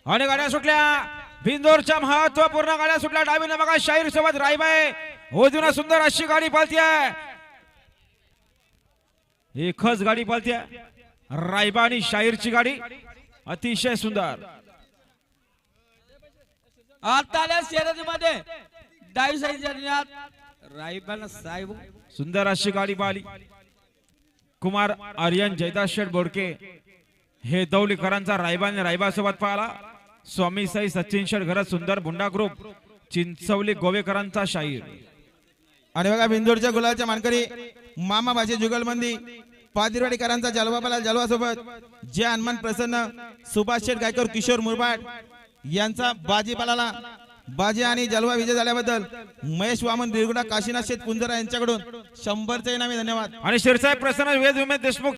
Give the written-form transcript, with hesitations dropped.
आणि गाड्या सुटल्या बिंदोरच्या महत्वपूर्ण गाड्या सुटल्या डावीने बघा शाहीर सोबत रायबाई उजवीने सुंदर अशी गाडी पळतीये एकच गाडी पळतीये रायबा आणि शाहीरची गाडी अतिशय सुंदर आताल्या शर्यतीमध्ये डावी साईडच्या रायबाला साहेब सुंदर अशी गाडी पाहिली कुमार आर्यन जयदास शेठ बोडके हे दौलीकरांचा रायबाने रायबा सोबत पाहिला स्वामी साई सचिन शेठ घरात सुंदर बुंडा ग्रुप चिंचवली गोवेकरांचा शाहीर आणि बघा बिंदोरच्या गुलालच्या मानकरी मामा भाषे जुगलबंदी पादिरवाडीकरांचा जलवा जलवा सोबत जे हनुमान प्रसन्न सुभाष शेठ गायकर किशोर मुरबाड यांचा बाजी पालाला बाजी आणि जलवा विजय झाल्याबद्दल महेश वामन बिरगुडा काशीनाथ शेठ पुंजरा यांच्याकडून 100चे इनामी धन्यवाद आणि शिरसाहेब प्रसन्न वेद उमेश देशमुख